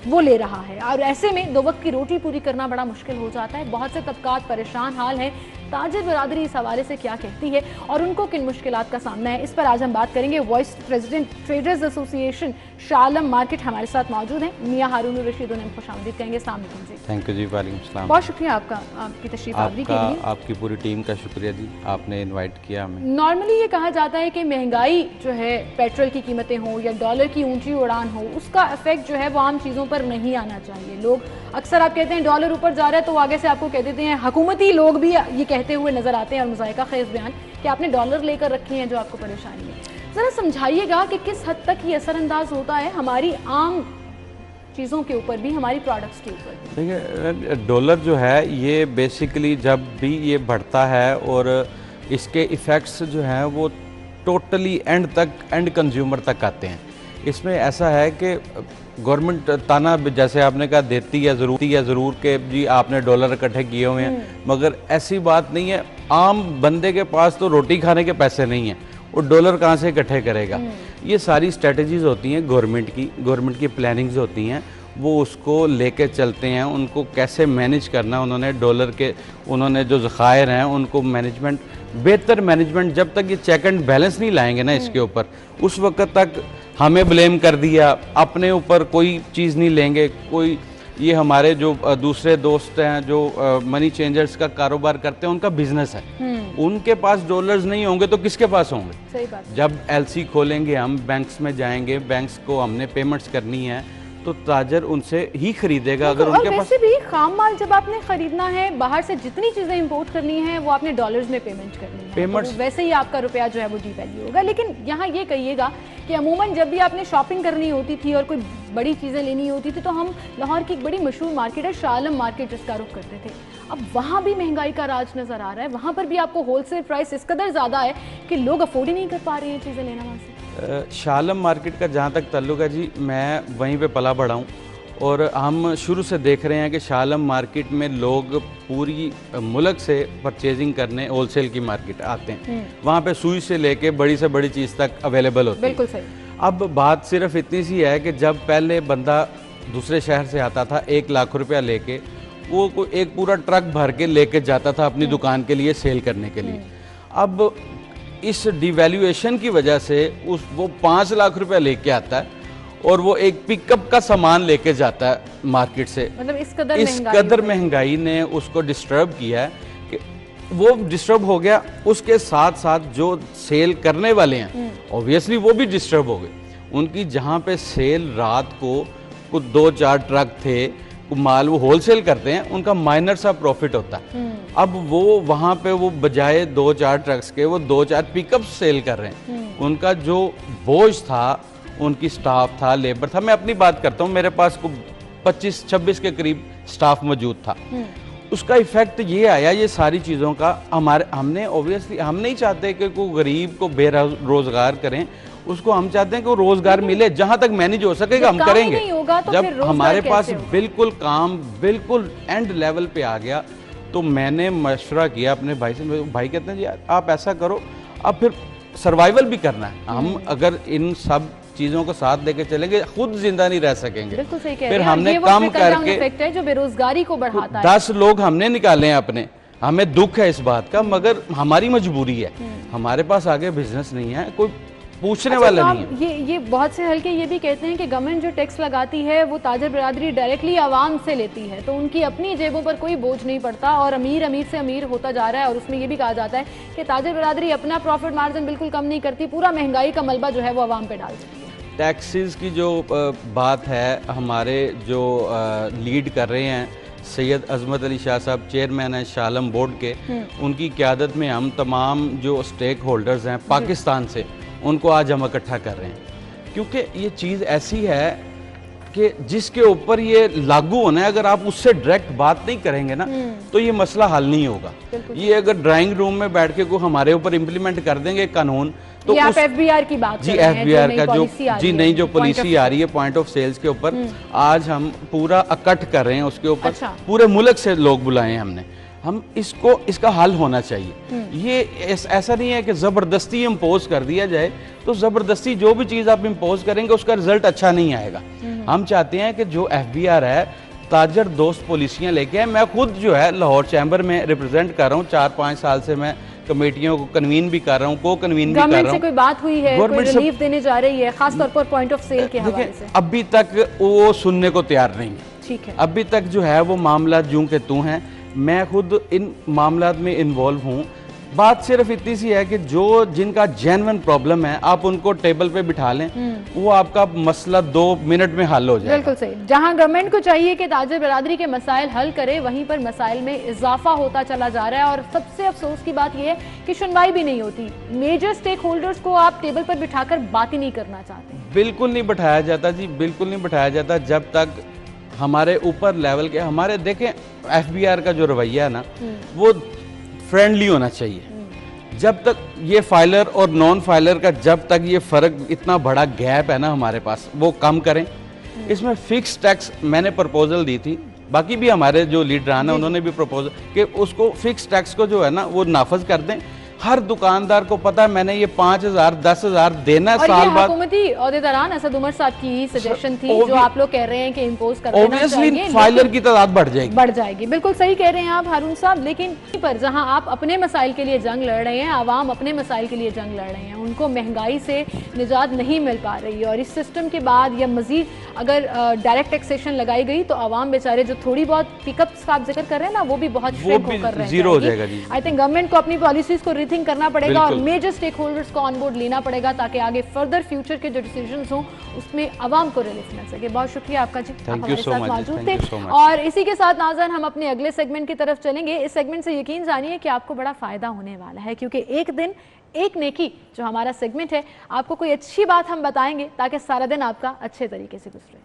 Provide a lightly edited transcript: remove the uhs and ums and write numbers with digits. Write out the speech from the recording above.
वो ले रहा है, और ऐसे में दो वक्त की रोटी पूरी करना बड़ा मुश्किल हो जाता है। बहुत से तबकात परेशान हाल है। ताजिर बरादरी इस हवाले से क्या कहती है और उनको किन मुश्किलात का सामना है, इस पर आज हम बात करेंगे। Vice president traders association Shah Alam market हमारे साथ मौजूद हैं, मियां हारून रशीद, उन्हें खुशामदीद कहेंगे। अस्सलाम वालेकुम जी। थैंक यू जी। वालेकुम सलाम। बहुत शुक्रिया आपका, आपकी तशरीफ आवरी के लिए। आपकी पूरी टीम का शुक्रिया जी, आपने इनवाइट किया हमें। नॉर्मली ये कहा जाता है कि महंगाई जो है, पेट्रोल की कीमतें हो या डॉलर की ऊंची उड़ान हो, उसका इफेक्ट जो है वो आम चीज़ों पर नहीं आना चाहिए। लोग अक्सर, आप कहते हैं डॉलर ऊपर जा रहा है तो आगे से आपको कह देते हैं, हुकूमती लोग भी ये कहते हुए नजर आते हैं और मुज़ाहिका खेज़ बयान कि आपने डॉलर लेकर रखी हैं जो आपको परेशानी है। ज़रा समझाइएगा कि किस हद तक ये असरअंदाज होता है हमारी आम चीज़ों के ऊपर भी, हमारी प्रोडक्ट्स के ऊपर भी। देखिए, डॉलर जो है ये बेसिकली जब भी ये बढ़ता है और इसके इफ़ेक्ट्स जो हैं वो टोटली एंड कंज्यूमर तक आते हैं। इसमें ऐसा है कि गवर्नमेंट ताना जैसे आपने कहा देती है ज़रूर कि जी आपने डॉलर इकट्ठे किए हुए हैं, मगर ऐसी बात नहीं है। आम बंदे के पास तो रोटी खाने के पैसे नहीं हैं, वो डॉलर कहाँ से इकट्ठे करेगा। ये सारी स्ट्रेटजीज़ होती हैं गवर्नमेंट की प्लानिंग्स होती हैं, वो उसको लेके चलते हैं। उनको कैसे मैनेज करना, उन्होंने जो ज़खायर हैं उनको बेहतर मैनेजमेंट, जब तक ये चेक एंड बैलेंस नहीं लाएंगे ना इसके ऊपर, उस वक्त तक हमें ब्लेम कर दिया, अपने ऊपर कोई चीज़ नहीं लेंगे। कोई ये हमारे जो दूसरे दोस्त हैं जो मनी चेंजर्स का कारोबार करते हैं, उनका बिजनेस है, उनके पास डॉलर्स नहीं होंगे तो किसके पास होंगे। सही बात। जब एलसी खोलेंगे, हम बैंक्स में जाएंगे, बैंक्स को हमने पेमेंट्स करनी है तो ताजर उनसे ही खरीदेगा। अगर उनके पास वैसे भी खाम माल जब आपने खरीदना है, बाहर से जितनी चीजें इंपोर्ट करनी है वो आपने डॉलर्स में पेमेंट करनी है, तो वैसे ही आपका रुपया जो है वो डिवैल्यू होगा। लेकिन यहाँ ये कहिएगा कि अमूमन जब भी आपने शॉपिंग करनी होती थी और कोई बड़ी चीज़ें लेनी होती थी तो हम लाहौर की एक बड़ी मशहूर मार्केट है शाह आलम मार्केट, जिसका रुख करते थे। अब वहाँ भी महंगाई का राज नज़र आ रहा है, वहाँ पर भी आपको होलसेल प्राइस इस कदर ज़्यादा है कि लोग अफोर्ड ही नहीं कर पा रहे हैं चीज़ें लेना वहाँ से। शाह आलम मार्केट का जहाँ तक ताल्लुक है जी, मैं वहीं पे पला बढ़ा हूँ और हम शुरू से देख रहे हैं कि शाह आलम मार्केट में लोग पूरी मुल्क से परचेजिंग करने होलसेल की मार्केट आते हैं। वहाँ पे सुई से लेके बड़ी से बड़ी चीज़ तक अवेलेबल होती है। बिल्कुल सही। अब बात सिर्फ इतनी सी है कि जब पहले बंदा दूसरे शहर से आता था 1 लाख रुपया लेके, वो एक पूरा ट्रक भर के लेके जाता था अपनी दुकान के लिए सेल करने के लिए। अब इस डिवैल्यूएशन की वजह से वो 5 लाख रुपया लेके आता है और वो एक पिकअप का सामान लेके जाता है मार्केट से। मतलब इस कदर महंगाई ने उसको डिस्टर्ब किया है कि वो डिस्टर्ब हो गया। उसके साथ साथ जो सेल करने वाले हैं ऑब्वियसली वो भी डिस्टर्ब हो गए। उनकी जहाँ पे सेल रात को कुछ 2-4 ट्रक थे, माल वो होलसेल करते हैं, उनका माइनर सा प्रॉफिट होता है। अब वो वहाँ पे वो बजाय 2-4 ट्रक्स के वो 2-4 पिकअप सेल कर रहे हैं। उनका जो बोझ था, उनकी स्टाफ था, लेबर था, मैं अपनी बात करता हूँ, मेरे पास 25-26 के करीब स्टाफ मौजूद था। उसका इफेक्ट ये आया, ये सारी चीज़ों का हमने ऑब्वियसली हम नहीं चाहते कि कोई गरीब को बेरोजगार करें, उसको हम चाहते हैं कि वो रोजगार मिले। जहां तक मैनेज हो सकेगा हम करेंगे। तो जब हमारे पास बिल्कुल काम बिल्कुल एंड लेवल पे आ गया तो मैंने मशवरा किया अपने भाई से। भाई कहते हैं जी आप ऐसा करो, अब फिर सर्वाइवल भी करना है। हम अगर इन सब चीजों को साथ लेके चलेंगे खुद जिंदा नहीं रह सकेंगे। बिल्कुल सही कह रहे फिर हैं। हमने कम करके जो बेरोजगारी को बढ़ाता है, 10 लोग हमने निकाले हैं अपने। हमें दुख है इस बात का, मगर हमारी मजबूरी है। हमारे पास आगे बिजनेस नहीं है, कोई पूछने वाला नहीं है। ये बहुत से हल्के ये भी कहते हैं कि गवर्नमेंट जो टैक्स लगाती है वो ताजर बरादरी डायरेक्टली आवाम से लेती है, तो उनकी अपनी जेबों पर कोई बोझ नहीं पड़ता और अमीर से अमीर होता जा रहा है। और उसमें ये भी कहा जाता है कि ताजर बरादरी अपना प्रॉफिट मार्जिन बिल्कुल कम नहीं करती, पूरा महंगाई का मलबा जो है वो आवाम पे डाल देती है। टैक्सेस की जो बात है, हमारे जो लीड कर रहे हैं सैयद अजमत अली शाह साहब, चेयरमैन हैं शाह आलम बोर्ड के, उनकी क़यादत में हम तमाम जो स्टेक होल्डर्स हैं पाकिस्तान से, उनको आज हम इकट्ठा कर रहे हैं। क्योंकि ये चीज़ ऐसी है कि जिसके ऊपर ये लागू होना है, अगर आप उससे डायरेक्ट बात नहीं करेंगे ना तो ये मसला हल नहीं होगा। ये अगर ड्राइंग रूम में बैठ के को हमारे ऊपर इम्प्लीमेंट कर देंगे कानून, तो आप FBR की बात जी FBR का जो नई जो पॉलिसी आ रही है पॉइंट ऑफ सेल्स के ऊपर, आज हम पूरा इकट्ठ कर रहे हैं उसके ऊपर। पूरे मुल्क से लोग बुलाए हमने। हम इसका हल होना चाहिए। ये ऐसा नहीं है कि ज़बरदस्ती इम्पोज कर दिया जाए, तो ज़बरदस्ती जो भी चीज़ आप इम्पोज करेंगे उसका रिजल्ट अच्छा नहीं आएगा। हम चाहते हैं कि जो FBR है, ताजर दोस्त पॉलिसियाँ लेके आए। मैं खुद जो है लाहौर चैम्बर में रिप्रेजेंट कर रहा हूँ, 4-5 साल से मैं कमेटियों को कन्वीन भी कर रहा हूँ, को कन्वीन भी कर रहा हूँ। से कोई बात हुई है, कोई रिलीफ देने जा रही है, खास तौर पर पॉइंट ऑफ सेल के हवाले से? अभी तक वो सुनने को तैयार नहीं है। ठीक है, अभी तक जो है वो मामला जूं के तू हैं। मैं खुद इन मामलात में इन्वॉल्व हूँ। बात सिर्फ इतनी सी है कि जिनका जेन्युइन प्रॉब्लम है, आप उनको टेबल पे बिठा लें, वो आपका मसला 2 मिनट में हल हो जाएगा। बिल्कुल सही। जहां गवर्नमेंट को चाहिए कि ताजर बिरादरी के मसाइल हल करे, वहीं पर मसाइल में इजाफा होता चला जा रहा है। और सबसे अफसोस की बात यह है कि सुनवाई भी नहीं होती। मेजर स्टेक होल्डर्स को आप टेबल पर बिठाकर बात ही नहीं करना चाहते। बिल्कुल नहीं बिठाया जाता जी, बिल्कुल नहीं बिठाया जाता। जब तक हमारे ऊपर लेवल के हमारे देखें, FBR का जो रवैया है ना, वो फ्रेंडली होना चाहिए। जब तक ये फाइलर और नॉन फाइलर का जब तक ये फ़र्क, इतना बड़ा गैप है ना हमारे पास, वो कम करें। इसमें फिक्स टैक्स मैंने प्रपोजल दी थी, बाकी भी हमारे जो लीडरान है उन्होंने भी प्रपोजल कि उसको फिक्स टैक्स को जो है ना वो नाफज कर दें। हर दुकानदार को पता है मैंने ये 5,000 10,000 देना साल बाद। हुकूमती ओहदेदारान असद उमर साहब की सजेशन थी, जो आप लोग कह रहे हैं कि इम्पोज कर देना चाहिए, फाइलर की तादाद बढ़ जाएगी। बिल्कुल सही कह रहे हैं आप हारून साहब। लेकिन पर जहां आप अपने मसाइल के लिए जंग लड़ रहे हैं, आवाम अपने मसाइल के लिए जंग लड़ रहे हैं, उनको महंगाई से निजात नहीं मिल पा रही है। और इस सिस्टम के बाद या मजीद अगर डायरेक्ट टैक्सेशन लगाई गई तो आवाम बेचारे जो थोड़ी बहुत पिकअप्स का आप जिक्र कर रहे हैं ना, वो भी बहुत श्रिंक होकर रह जाएगी। आई थिंक गवर्नमेंट को अपनी पॉलिसीज को रीथिंक करना पड़ेगा और मेजर स्टेक होल्डर्स को ऑन बोर्ड लेना पड़ेगा, ताकि आगे फर्दर फ्यूचर के जो डिसीजंस हों उसमें आवाम को रिलीफ मिल सके। बहुत शुक्रिया आपका जी, आप हमारे साथ मौजूद थे। और इसी के साथ नाज़रीन, हम अपने अगले सेगमेंट की तरफ चलेंगे। इस सेगमेंट से यकीन जानिए कि आपको बड़ा फायदा होने वाला है, क्योंकि एक दिन एक नेकी जो हमारा सेगमेंट है, आपको कोई अच्छी बात हम बताएंगे ताकि सारा दिन आपका अच्छे तरीके से गुजरे।